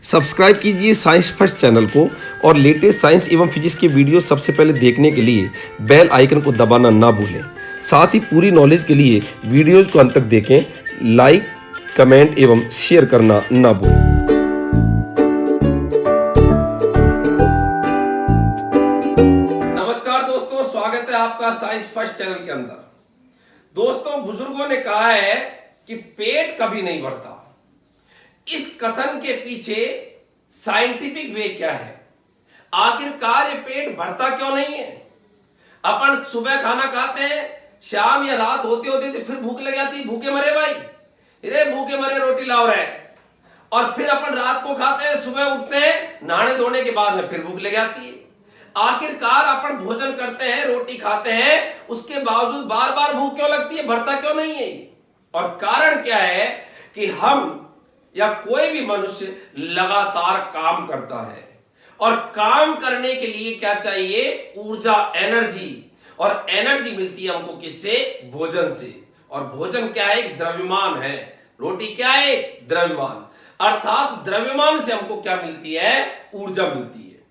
Subscribe कीजिए science first channel को और लेटेस्ट साइंस एवं फिजिक्स के वीडियो सबसे पहले देखने के लिए बेल आइकन को दबाना ना भूलें। साथ ही पूरी नॉलेज के लिए वीडियोज को अंत तक देखें, लाइक, कमेंट एवं शेयर करना ना भूलें। नमस्कार दोस्तों, स्वागत है आपका साइंस फर्स्ट चैनल के अंदर। दोस्तों, बुजुर्गों ने कहा है कि पेट कभी नहीं भरता। इस कथन के पीछे साइंटिफिक वे क्या है? आखिरकार ये पेट भरता क्यों नहीं है? अपन सुबह खाना खाते हैं, शाम या रात होते होते तो फिर भूख लग जाती, भूखे मरे भाई, अरे भूखे मरे रोटी लाओ रहे। और फिर अपन रात को खाते हैं, सुबह उठते हैं, नहाने धोने के बाद में फिर भूख लग जाती है। आखिरकार अपन भोजन करते हैं, रोटी खाते हैं, उसके बावजूद बार बार भूख क्यों लगती है, भरता क्यों नहीं है? और कारण क्या है कि हम या कोई भी मनुष्य लगातार काम करता है, और काम करने के लिए क्या चाहिए? ऊर्जा, एनर्जी। और एनर्जी मिलती है हमको किससे? भोजन से। और भोजन क्या है? एक द्रव्यमान है। रोटी क्या है? द्रव्यमान। अर्थात द्रव्यमान से हमको क्या मिलती है? ऊर्जा मिलती है।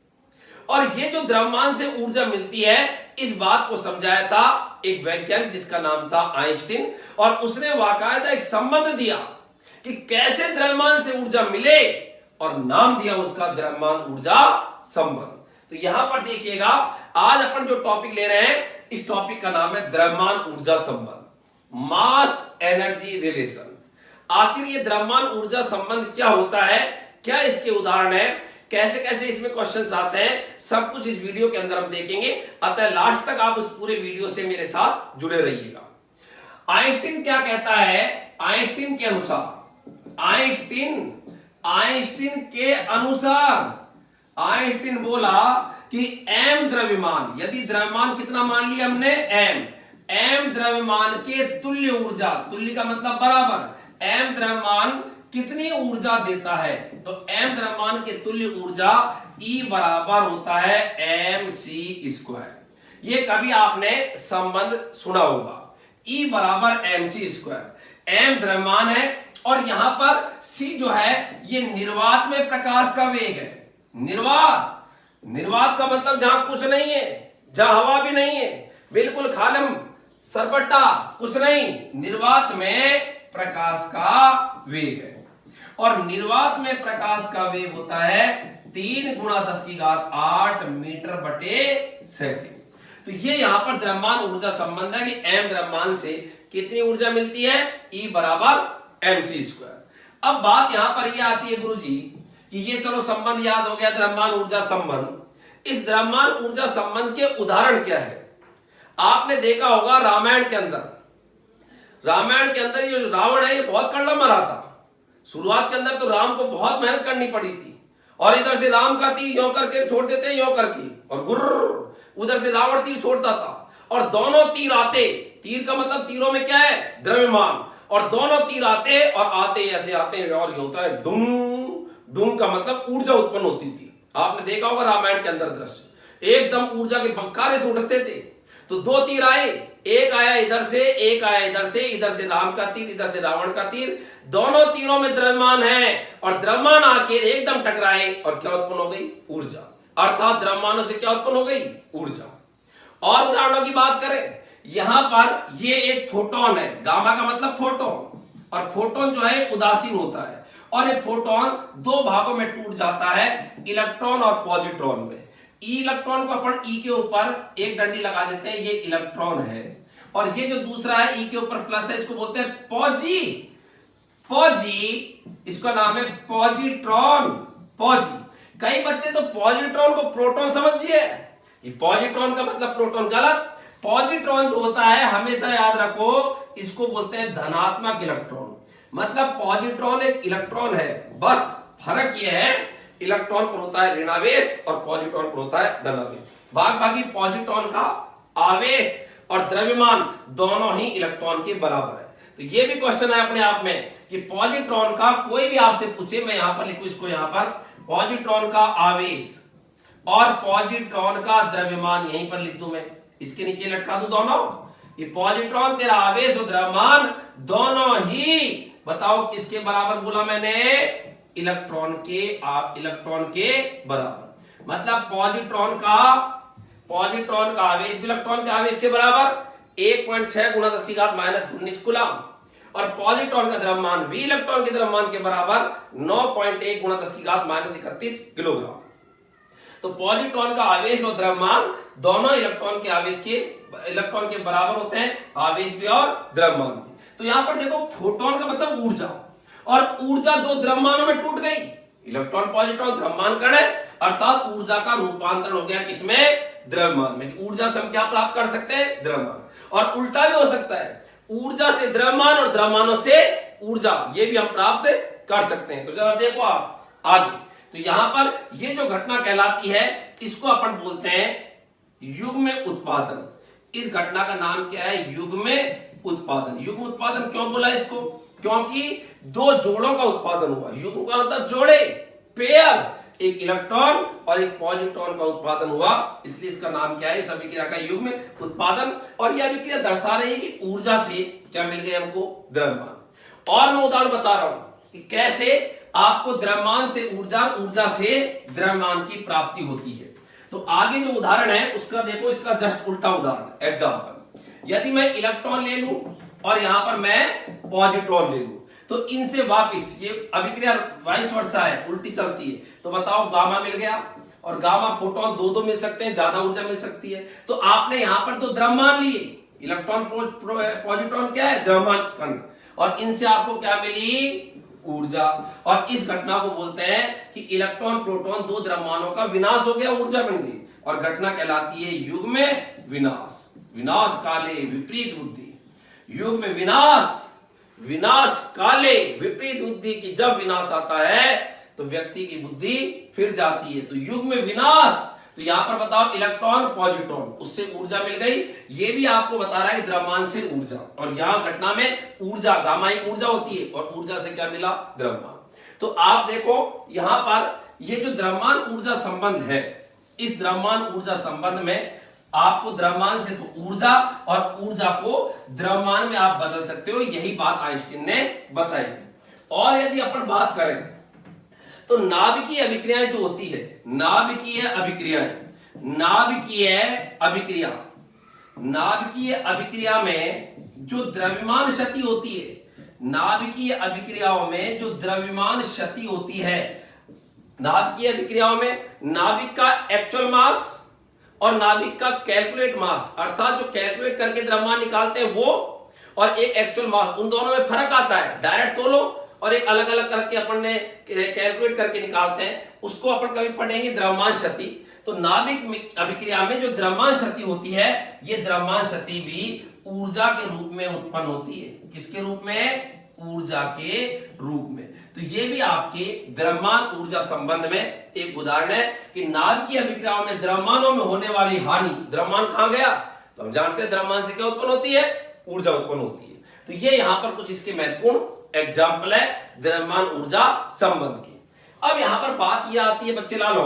और ये जो द्रव्यमान से ऊर्जा मिलती है, इस बात को समझाया था एक वैज्ञानिक जिसका नाम था आइंस्टीन। और उसने वाकायदा एक संबंध दिया कि कैसे द्रव्यमान से ऊर्जा मिले, और नाम दिया उसका द्रव्यमान ऊर्जा संबंध। तो यहां पर देखिएगा, आज अपन जो टॉपिक ले रहे हैं, इस टॉपिक का नाम है द्रव्यमान ऊर्जा संबंध, मास एनर्जी रिलेशन। आखिर ये द्रव्यमान ऊर्जा संबंध क्या होता है, क्या इसके उदाहरण है, कैसे कैसे इसमें क्वेश्चंस आते हैं, सब कुछ इस वीडियो के अंदर हम देखेंगे। अतः लास्ट तक आप उस पूरे वीडियो से मेरे साथ जुड़े रहिएगा। आइंस्टीन क्या कहता है? आइंस्टीन के अनुसार, आइंस्टीन के अनुसार आइंस्टीन बोला कि m द्रव्यमान, यदि द्रव्यमान कितना मान लिया हमने? m द्रव्यमान के तुल्य ऊर्जा, तुल्य का मतलब बराबर, m द्रव्यमान कितनी ऊर्जा देता है? तो m द्रव्यमान के तुल्य ऊर्जा E बराबर होता है mc²। ये कभी आपने संबंध सुना होगा, E बराबर mc²। m द्रव्यमान है, और यहां पर c जो है ये निर्वात में प्रकाश का वेग है। निर्वात का मतलब जहां कुछ नहीं है, जहां हवा भी नहीं है, बिल्कुल खालम सरपट्टा, कुछ नहीं। निर्वात में प्रकाश का वेग है, और निर्वात में प्रकाश का वेग होता है 3 × 10⁸ मीटर बटे सेकेंड। तो ये यहां पर द्रव्यमान ऊर्जा संबंध है कि m द्रव्यमान से कितनी ऊर्जा मिलती है? E बराबर mc²। अब बात यहां पर यह आती है गुरुजी कि ये चलो संबंध याद हो गया, द्रव्यमान ऊर्जा संबंध। इस द्रव्यमान ऊर्जा संबंध के उदाहरण क्या है? आपने देखा होगा रामायण के अंदर ये रावण है, ये बहुत कड़वा मरा था। शुरुआत के अंदर तो राम को बहुत मेहनत करनी पड़ी थी, और इधर से राम का तीर यों करके छोड़ देते हैं, यों करके, और गुर्र, उधर से रावण तीर छोड़ता था, और दोनों तीर आते, तीर का मतलब तीरों में क्या है? द्रव्यमान। और दोनों तीर आते और आते ऐसे आते हैं, और ये होता है डुम डुम का मतलब ऊर्जा उत्पन्न होती थी। आपने देखा होगा रामायण के अंदर दृश्य, एकदम ऊर्जा के बक्कारे से उठते थे। तो 2 तीर आए, एक आया इधर से, एक आया इधर से राम का तीर, इधर से रावण का तीर। दोनों तीरों में द्रव्यमान है, और द्रव्यमान आके एकदम टकराए, और क्या उत्पन्न हो गई? ऊर्जा। अर्थात द्रव्यमानों से क्या उत्पन्न हो गई? ऊर्जा। और उदाहरणों की बात करें, यहां पर ये एक फोटोन है, गामा का मतलब फोटोन, और फोटोन जो है उदासीन होता है, और ये फोटोन 2 भागों में टूट जाता है, इलेक्ट्रॉन और पॉजिट्रॉन में। इलेक्ट्रॉन को अपन ई के ऊपर एक डंडी लगा देते हैं, ये इलेक्ट्रॉन है, और ये जो दूसरा है ई के ऊपर प्लस है, इसको बोलते हैं इसका नाम है पॉजिट्रॉन। कई बच्चे तो पॉजिट्रॉन को प्रोटॉन समझिए, ये पॉजिट्रॉन का मतलब प्रोटॉन, गलत। पॉजिट्रॉन जो होता है, हमेशा याद रखो, इसको बोलते हैं धनात्मक इलेक्ट्रॉन। मतलब पॉजिट्रॉन एक इलेक्ट्रॉन है, बस फर्क यह है इलेक्ट्रॉन पर होता है ऋणावेश और पॉजिट्रॉन पर होता है धनावेश। बाकी पॉजिट्रॉन का आवेश और द्रव्यमान दोनों ही इलेक्ट्रॉन के बराबर है। तो ये भी क्वेश्चन है अपने आप में कि पॉजिट्रॉन का, कोई भी आपसे पूछे, मैं यहां पर लिखूं इसको, यहां पर पॉजिट्रॉन का आवेश और पॉजिट्रॉन का द्रव्यमान यहीं पर लिख दूं, मैं इसके नीचे लटका दूं दोनों। ये पॉजिट्रॉन तेरा आवेश और द्रव्यमान दोनों ही, बताओ किसके बराबर बोला मैंने? इलेक्ट्रॉन के बराबर। मतलब पॉजिट्रॉन का आवेश भी इलेक्ट्रॉन के आवेश के बराबर 1.6 गुणा 10 की घात -19 कूलम, और पॉजिट्रॉन का द्रव्यमान भी इलेक्ट्रॉन के द्रव्यमान के बराबर 9.1 गुणा 10 की घात -31 किलोग्राम। तो पॉजिट्रॉन का आवेश और द्रव्यमान दोनों इलेक्ट्रॉन के बराबर होते हैं, आवेश भी और द्रव्यमान भी। तो यहां पर देखो फोटोन का मतलब ऊर्जा, और ऊर्जा दो द्रव्यमानों में टूट गई, इलेक्ट्रॉन पॉजिट्रॉन द्रव्यमान कण है, अर्थात ऊर्जा का रूपांतरण हो गया किसमें, द्रव्यमान में। ऊर्जा से हम क्या प्राप्त कर सकते हैं, द्रव्यमान। और उल्टा भी हो सकता है, ऊर्जा से द्रव्यमान और द्रव्यमानों से ऊर्जा, ये भी हम प्राप्त कर सकते हैं। तो जरा देखो आप आगे, तो यहां पर ये जो घटना कहलाती है इसको अपन बोलते हैं युग्म उत्पादन। इस घटना का नाम क्या है, युग्म उत्पादन। युग्म उत्पादन क्यों बोला इसको, क्योंकि दो जोड़ों का उत्पादन हुआ। युग्म का मतलब जोड़े, पेयर, एक इलेक्ट्रॉन और एक पॉजिट्रॉन का उत्पादन हुआ, इसलिए इसका नाम क्या है, इस अभिक्रिया का युग्म उत्पादन। और यह अभिक्रिया दर्शा रही है कि ऊर्जा से क्या मिल गया हमको, द्रव्यमान। और मैं उदाहरण बता रहा हूं कि कैसे आपको द्रव्यमान से ऊर्जा, ऊर्जा से द्रव्यमान की प्राप्ति होती है। तो आगे जो उदाहरण है उसका देखो, इसका जस्ट उल्टा उदाहरण, एग्जाम्पल। यदि मैं इलेक्ट्रॉन ले लूं और यहां पर मैं पॉजिट्रॉन ले लूं, तो इनसे वापिस ये अभिक्रिया वाइस वर्सा है, उल्टी चलती है। तो बताओ गामा मिल गया, और गामा फोटोन दो मिल सकते हैं, ज्यादा ऊर्जा मिल सकती है। तो आपने यहां पर तो द्रव्यमान लिए, इलेक्ट्रॉन पॉजिट्रॉन क्या है, द्रव्यमान कण, और इनसे आपको क्या मिली, ऊर्जा। और इस घटना को बोलते हैं कि इलेक्ट्रॉन प्रोटॉन दो द्रव्यमानों का विनाश हो गया, ऊर्जा बन गई, और घटना कहलाती है युग्म विनाश। विनाश काले विपरीत बुद्धि, युग्म विनाश काले विपरीत बुद्धि की जब विनाश आता है तो व्यक्ति की बुद्धि फिर जाती है। तो युग्म विनाश, तो यहां पर बताओ इलेक्ट्रॉन पॉजिट्रॉन, उससे ऊर्जा मिल गई, ये भी आपको बता रहा है कि द्रव्यमान से ऊर्जा, और यहां घटना में ऊर्जा गामा ही ऊर्जा होती है, और ऊर्जा से क्या मिला, द्रव्यमान। तो आप देखो यहां पर ये जो द्रव्यमान ऊर्जा संबंध है, इस द्रव्यमान ऊर्जा संबंध में आपको द्रव्यमान से तो ऊर्जा, और ऊर्जा को द्रव्यमान में आप बदल सकते हो, यही बात आइंस्टीन ने बताई थी। और यदि अपन बात करें तो नाभिकीय अभिक्रियाएं जो होती है, नाभिकीय अभिक्रिया में जो द्रव्यमान क्षति होती है, नाभिकीय अभिक्रियाओं में जो द्रव्यमान क्षति होती है, नाभिकीय अभिक्रियाओं में नाभिक का एक्चुअल मास और नाभिक का कैलकुलेट मास, अर्थात जो कैलकुलेट करके द्रव्यमान निकालते हैं वो, और एक एक्चुअल मास, उन दोनों में फर्क आता है। डायरेक्ट तोलो और एक अलग अलग करके अपन ने कैलकुलेट करके निकालते हैं, उसको अपन कभी पढ़ेंगे द्रव्यमान क्षति। तो नाभिक अभिक्रिया में जो द्रव्यमान क्षति होती है, ये द्रव्यमान क्षति भी ऊर्जा के रूप में उत्पन्न होती है। किसके रूप में, ऊर्जा के रूप में। तो ये भी आपके द्रव्यमान ऊर्जा संबंध में एक उदाहरण है कि नाभिकीय अभिक्रियाओं में द्रव्यमानों में होने वाली हानि, द्रव्यमान कहां गया, तो हम जानते हैं द्रव्यमान से क्या उत्पन्न होती है, ऊर्जा उत्पन्न होती है। तो ये यहां पर कुछ इसके महत्वपूर्ण एग्जाम्पल है द्रव्यमान ऊर्जा संबंध की। अब यहां पर बात यह आती है बच्चे लालो,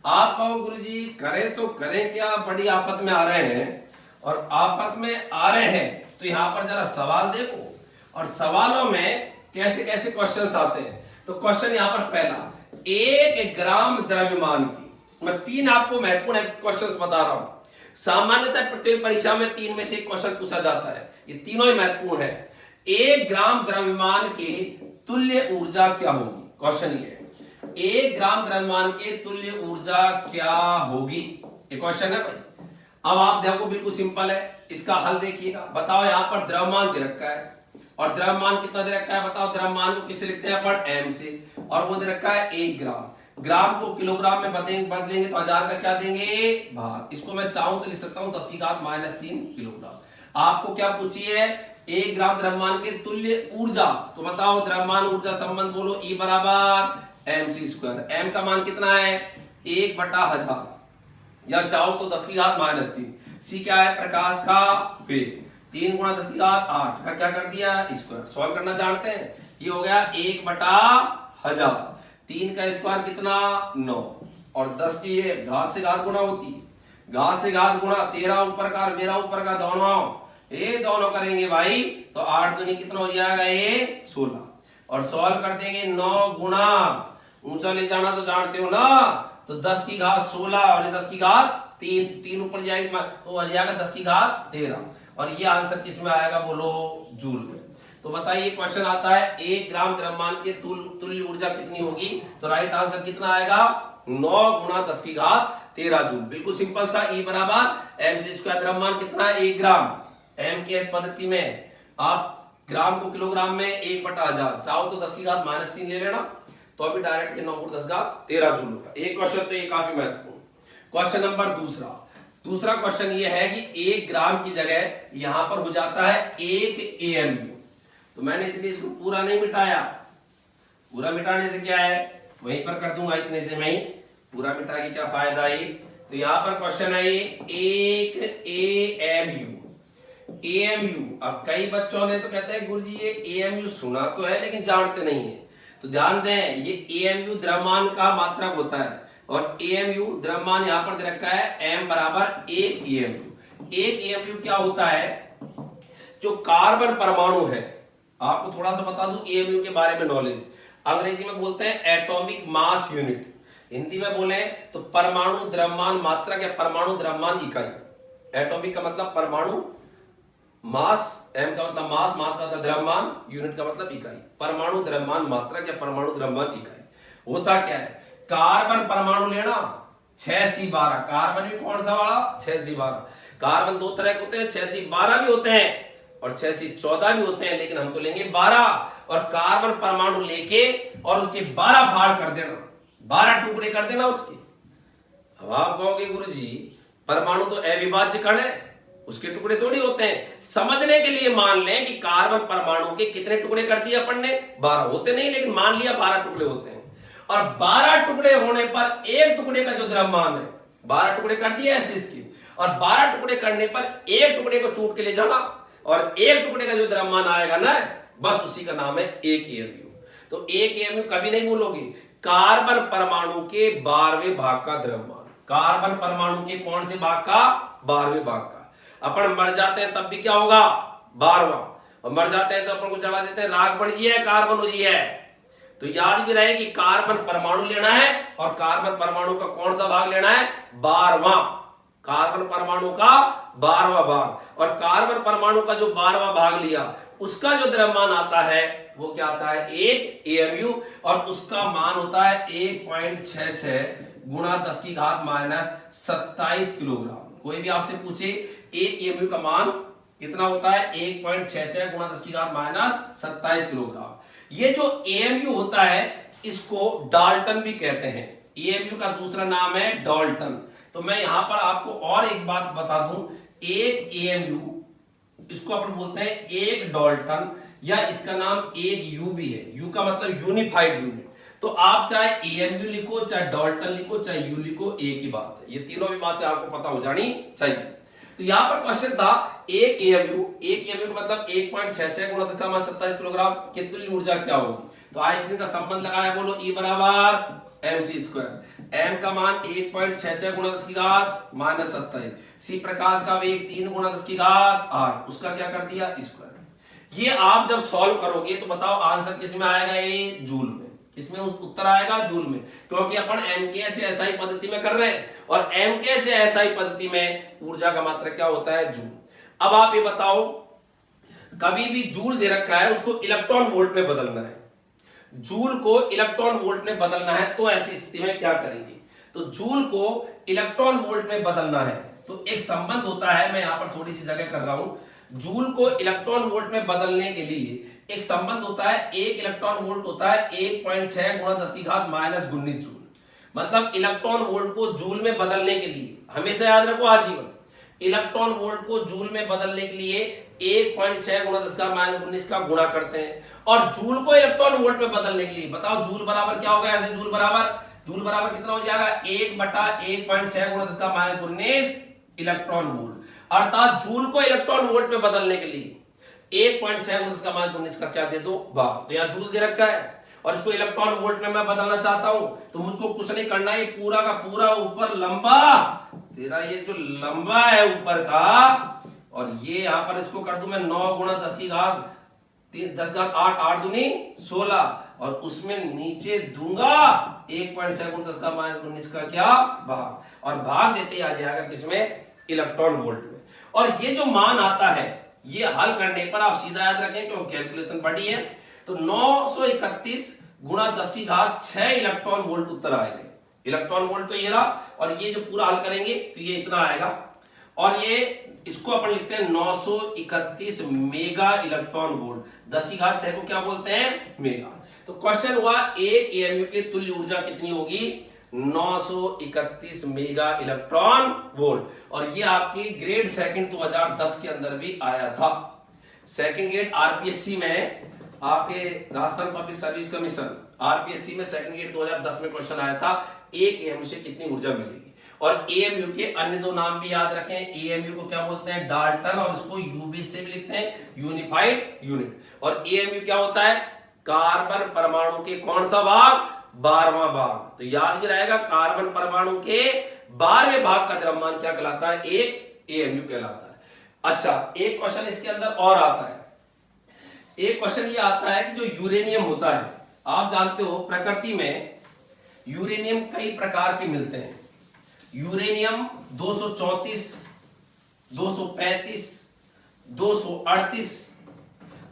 आप कहो गुरुजी करें तो करें क्या, बड़ी आफत में आ रहे हैं, और आफत में आ रहे हैं तो यहां पर जरा सवाल देखो, और सवालों में कैसे कैसे क्वेश्चंस आते हैं। तो क्वेश्चन यहां पर पहला, 1 ग्राम द्रव्यमान की, मैं 3 आपको महत्वपूर्ण क्वेश्चंस बता रहा हूं। सामान्यतः प्रतियोगी परीक्षा में 3 में से एक क्वेश्चन पूछा जाता है, ये तीनों ही महत्वपूर्ण है। 1 ग्राम द्रव्यमान के तुल्य ऊर्जा क्या होगी, क्वेश्चन ये, 1 ग्राम द्रव्यमान के तुल्य ऊर्जा क्या होगी, ये क्वेश्चन है भाई। अब आप देखो बिल्कुल सिंपल है, इसका हल देखिएगा। बताओ यहां पर द्रव्यमान दे रखा है, और द्रव्यमान कितना दे रखा है, बताओ द्रव्यमान को किससे लिखते हैं अपन, m से, और वो दे रखा है 1 ग्राम। ग्राम को किलोग्राम में बदलेंगे तो 1000 का क्या देंगे, भाग। इसको मैं चाहूं तो लिख सकता हूं 10 की घात -3 किलोग्राम। आपको क्या पूछी है, 1 ग्राम द्रव्यमान के तुल्य ऊर्जा, तो बताओ द्रव्यमान ऊर्जा संबंध बोलो, E बराबर mc²। m का मान कितना है, 1/1000, या चाहो तो 10 की घात -3। c क्या है, प्रकाश का वेग, 3 गुणा 10 की घात 8 का क्या कर दिया, स्क्वायर। सॉल्व करना जानते हैं, ये हो गया 1/1000। 3 का स्क्वायर कितना, 9, और 10 की ये घात से घात गुणा होती है, घात से घात गुणा, 13 ऊपर का मेरा ऊपर का दोनों, ये दोनों करेंगे भाई तो 8 दूनी कितना हो जाएगा, ये 16। और सॉल्व कर देंगे 9 गुणा, ऊंचा ले जाना तो जानते हो ना, तो 10 की घात 16 और ये 10 की घात 3 ऊपर जाएगी तो आ जाएगा 10 की घात 13। और ये आंसर किस में आएगा बोलो, जूल में। तो बताइए क्वेश्चन आता है 1 ग्राम द्रव्यमान के तुल्य ऊर्जा कितनी होगी, तो राइट आंसर कितना आएगा 9 गुणा 10 की घात 13 जूल। बिल्कुल सिंपल सा, E बराबर mc²। द्रव्यमान कितना है 1 ग्राम, एम के पद्धति में आप ग्राम को किलोग्राम में 1/1000, चाहो तो 10 की घात -3 ले लेना, तो अभी डायरेक्ट ये 9 गुणा 10 की घात 13 जूल होगा। एक क्वेश्चन तो ये काफी महत्वपूर्ण। क्वेश्चन नंबर दूसरा क्वेश्चन ये है कि 1 ग्राम की जगह यहां पर हो जाता है 1 AMU। तो मैंने इसलिए इसको पूरा नहीं मिटाया, पूरा मिटाने से क्या है, वहीं पर कर दूंगा इतने से मैं ही, पूरा मिटा के क्या फायदा है। तो यहां पर क्वेश्चन है 1 AMU। अब कई बच्चों ने तो कहते हैं गुरुजी ये AMU सुना तो है लेकिन जानते नहीं है। तो ध्यान दें, ये AMU द्रव्यमान का मात्रक होता है और AMU द्रव्यमान यहां पर दे रखा है m बराबर 1 AMU। 1 AMU क्या होता है, जो कार्बन परमाणु है, आपको थोड़ा सा बता दूं AMU के बारे में नॉलेज, अंग्रेजी में बोलते हैं एटॉमिक मास यूनिट, हिंदी में बोले तो परमाणु द्रव्यमान मात्रक या परमाणु द्रव्यमान इकाई। एटॉमिक का मतलब परमाणु, मास, m का मतलब मास, मास का मतलब द्रव्यमान, यूनिट का मतलब इकाई। परमाणु द्रव्यमान मात्रक या परमाणु द्रव्यमान इकाई होता क्या है, कार्बन परमाणु लेना 6C12, कार्बन भी कौन सा वाला 6C12। कार्बन दो तरह के होते हैं, 6C12 भी होते हैं और 6C14 भी होते हैं, लेकिन हम तो लेंगे 12। और कार्बन परमाणु लेके और उसके 12 भाग कर देना, 12 टुकड़े कर देना उसके। अब आप कहोगे गुरुजी परमाणु तो अविभाज्य कण है, उसके टुकड़े थोड़ी होते हैं। समझने के लिए मान लें कि कार्बन परमाणु के कितने टुकड़े कर दिए अपन ने, 12 होते नहीं लेकिन मान लिया 12 टुकड़े होते हैं। और 12 टुकड़े होने पर एक टुकड़े का जो द्रव्यमान है, 12 टुकड़े कर दिए ऐसे इसके, और 12 टुकड़े करने पर एक टुकड़े को चूट के ले जाना और एक टुकड़े का जो द्रव्यमान आएगा ना, बस उसी का नाम है 1 AMU। तो 1 AMU कभी नहीं भूलोगे, कार्बन परमाणु के 12वें भाग का द्रव्यमान, कार्बन परमाणु के कौन से भाग का, 12वें भाग का। अपन मर जाते हैं तब भी क्या होगा 12वां, और मर जाते हैं तो अपन को जवाब देते हैं राख बढ़ी है, कार्बन उजी है। तो याद भी रहे कि कार्बन परमाणु लेना है और कार्बन परमाणु का कौन सा भाग लेना है, 12वां, कार्बन परमाणु का 12वां भाग। और कार्बन परमाणु का जो 12वां भाग लिया उसका जो द्रव्यमान आता है वो क्या आता है 1 AMU, और उसका मान होता है 1.66 गुणा 10 की घात -27 किलोग्राम। कोई भी आपसे पूछे 1 AMU का मान कितना होता है, 1.66 गुणा 10 की घात -27 किलोग्राम। ये जो AMU होता है इसको डाल्टन भी कहते हैं, AMU का दूसरा नाम है डाल्टन। तो मैं यहां पर आपको और एक बात बता दूं, 1 AMU इसको अपन बोलते हैं 1 डाल्टन, या इसका नाम 1 U भी है, U का मतलब यूनिफाइड यूनिट। तो आप चाहे AMU लिखो, चाहे डाल्टन लिखो, चाहे U लिखो, एक ही बात है। ये तीनों भी बातें आपको पता हो जानी चाहिए। तो यहां पर क्वेश्चन था 1 AMU का मतलब 1.66 गुणा 10 का घात 27 किलोग्राम की तुल्य ऊर्जा क्या होगी। तो आइंस्टीन का संबंध लगाया, बोलो E बराबर mc²। m का मान 1.66 गुणा 10 की घात -27, c प्रकाश का वेग 3 गुणा 10 की घात 8, उसका क्या कर दिया स्क्वायर। ये आप जब सॉल्व करोगे तो बताओ आंसर किस में आएगा, ये जूल में। किसमें उत्तर आएगा, जूल में, क्योंकि अपन MK से SI पद्धति में कर रहे हैं और MK से SI पद्धति में ऊर्जा का मात्रक क्या होता है, जूल। अब आप ये बताओ, कभी भी जूल दे रखा है उसको इलेक्ट्रॉन वोल्ट में बदलना है, जूल को इलेक्ट्रॉन वोल्ट में बदलना है, तो ऐसी स्थिति में क्या करेंगे। तो जूल को इलेक्ट्रॉन वोल्ट में बदलना है तो एक संबंध होता है, मैं यहां पर थोड़ी सी जगह कर रहा हूं। जूल को इलेक्ट्रॉन वोल्ट में बदलने के लिए एक संबंध होता है, 1 इलेक्ट्रॉन वोल्ट होता है 1.6 गुणा 10 की घात -19 जूल। मतलब इलेक्ट्रॉन वोल्ट को जूल में बदलने के लिए, हमेशा याद रखो आजीवन, इलेक्ट्रॉन वोल्ट को जूल में बदलने के लिए 1.6 गुणा 10 का -19 का गुणा करते हैं। और जूल को इलेक्ट्रॉन वोल्ट में बदलने के लिए बताओ जूल बराबर क्या होगा, ऐसे जूल बराबर कितना हो जाएगा, 1/1.6 गुणा 10 का -19 इलेक्ट्रॉन वोल्ट। अर्थात जूल को इलेक्ट्रॉन वोल्ट में बदलने के लिए 1.6 गुणा 10 का -19 का क्या दे दो भाग। तो यहाँ जूल दे रखा है और इसको इलेक्ट्रॉन वोल्ट में मैं बदलना चाहता हूं, तो मुझको कुछ नहीं करना है, पूरा का पूरा ऊपर लंबा, तेरा ये जो लंबा है ऊपर का, और ये यहां पर इसको कर दूं मैं 9 गुणा 10 की घात 10 घात 8, 8 दूनी 16, और उसमें नीचे दूंगा 1.7 10 का -19 का क्या भाग, और भाग देते आ जाएगा किसमें, इलेक्ट्रॉन वोल्ट में। और ये जो मान आता है ये हल करने पर आप सीधा याद रखें क्योंकि कैलकुलेशन बड़ी है, तो 931 गुणा 10 की घात 6 इलेक्ट्रॉन वोल्ट उत्तर आएगा। इलेक्ट्रॉन वोल्ट तो ये रहा, और ये जो पूरा हल करेंगे तो ये इतना आएगा, और ये इसको अपन लिखते हैं 931 मेगा इलेक्ट्रॉन वोल्ट। 10 की घात 6 को क्या बोलते हैं, मेगा। तो क्वेश्चन हुआ एक एएमयू की तुल्य ऊर्जा कितनी होगी, 931 मेगा इलेक्ट्रॉन वोल्ट, और ये आपकी ग्रेड सेकंड 2010 के अंदर भी आया था। सेकंड ग्रेड आरपीएससी में, आपके Rajasthan public service commission RPSC में सेकंड ग्रेड 2010 में क्वेश्चन आया था, एक एएमयू से कितनी ऊर्जा मिलेगी। और एएमयू के अन्य दो नाम भी याद रखें, एएमयू को क्या बोलते हैं, डाल्टन, और उसको यूबी से भी लिखते हैं, यूनिफाइड यूनिट। और एएमयू क्या होता है, कार्बन परमाणु के कौन सा भाग, 12वां भाग। तो याद भी रहेगा, कार्बन परमाणु के 12वें भाग का द्रव्यमान क्या कहलाता है, एक एएमयू कहलाता है। अच्छा, एक क्वेश्चन इसके अंदर और आता है, एक क्वेश्चन ये आता है कि जो यूरेनियम होता है, आप जानते हो प्रकृति में यूरेनियम कई प्रकार के मिलते हैं। यूरेनियम 234, 235, 238,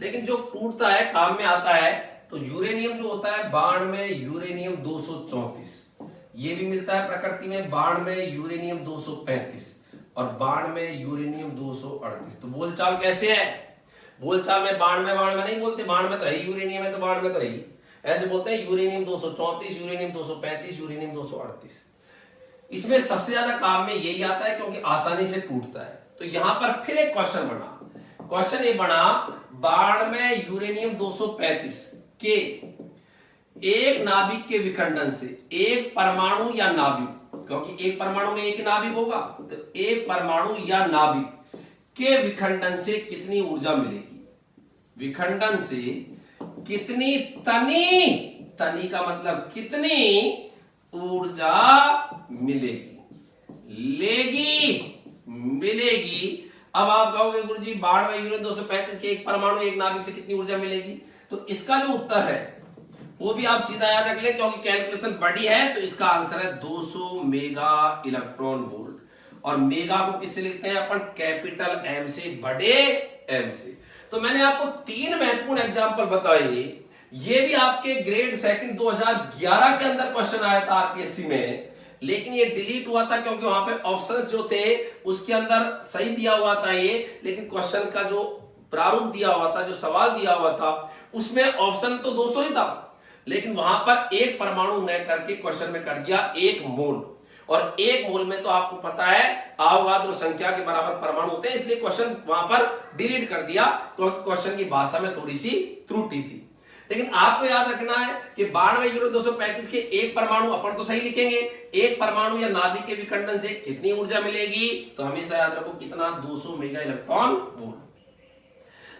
लेकिन जो टूटता है काम में आता है तो यूरेनियम जो होता है 92 यूरेनियम 234, ये भी मिलता है प्रकृति में 92 यूरेनियम 235 और 92 यूरेनियम 238। तो बोलचाल कैसे है, बोलचाल में 92 नहीं बोलते, 92 तो है यूरेनियम है, तो 92 तो है ही, ऐसे बोलते हैं यूरेनियम 234, यूरेनियम 235, यूरेनियम 238। इसमें सबसे ज्यादा काम में यही आता है क्योंकि आसानी से टूटता है। तो यहां पर फिर एक क्वेश्चन बना, क्वेश्चन ये बना 92 यूरेनियम 235 के एक नाभिक के विखंडन से, एक परमाणु या नाभिक, क्योंकि एक परमाणु में एक नाभिक होगा, तो एक परमाणु या नाभिक के विखंडन से कितनी ऊर्जा मिलेगी, विखंडन से कितनी तनी, तनी का मतलब कितनी ऊर्जा मिलेगी, मिलेगी। अब आप कहोगे गुरुजी 92 यूरेनियम 235 के एक परमाणु एक नाभिक से कितनी ऊर्जा मिलेगी, तो इसका जो उत्तर है वो भी आप सीधा याद रख ले क्योंकि कैलकुलेशन बड़ी है, तो इसका आंसर है 200 मेगा इलेक्ट्रॉन वोल्ट। और मेगा को किससे लिखते हैं अपन, कैपिटल एम से, बड़े एम से। तो मैंने आपको 3 महत्वपूर्ण एग्जांपल बताए, ये भी आपके ग्रेड सेकंड 2011 के अंदर क्वेश्चन आया था आरपीएससी में, लेकिन ये डिलीट हुआ था क्योंकि वहां पे ऑप्शंस जो थे उसके अंदर सही दिया हुआ था ये, लेकिन क्वेश्चन का जो प्रारूप दिया हुआ था, जो सवाल दिया हुआ था, उसमें ऑप्शन तो 200 ही था, लेकिन वहां पर एक परमाणु न करके क्वेश्चन में कर दिया 1 मोल, और 1 मोल में तो आपको पता है अवोगाद्रो संख्या के बराबर परमाणु होते हैं, इसलिए क्वेश्चन वहां पर डिलीट कर दिया क्योंकि क्वेश्चन की भाषा में थोड़ी सी त्रुटि थी। लेकिन आपको याद रखना है कि 92 यूरेनियम 235 के एक परमाणु, अपन तो सही लिखेंगे, एक परमाणु या नाभिक के विखंडन से कितनी ऊर्जा मिलेगी, तो हमेशा याद रखो कितना, 200 मेगा इलेक्ट्रॉन वोल्ट।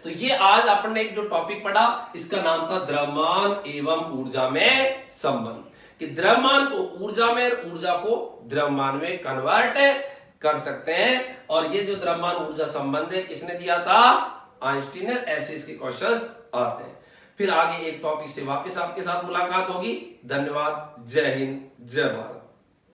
तो ये आज अपन ने एक जो टॉपिक पढ़ा इसका नाम था द्रव्यमान एवं ऊर्जा में संबंध, कि द्रव्यमान को ऊर्जा में, ऊर्जा को द्रव्यमान में कन्वर्ट कर सकते हैं। और ये जो द्रव्यमान ऊर्जा संबंध है किसने दिया था, आइंस्टीन ने। ऐसे इसके क्वेश्चंस आते हैं। फिर आगे एक टॉपिक से वापस आपके साथ मुलाकात होगी। धन्यवाद। जय हिंद, जय भारत।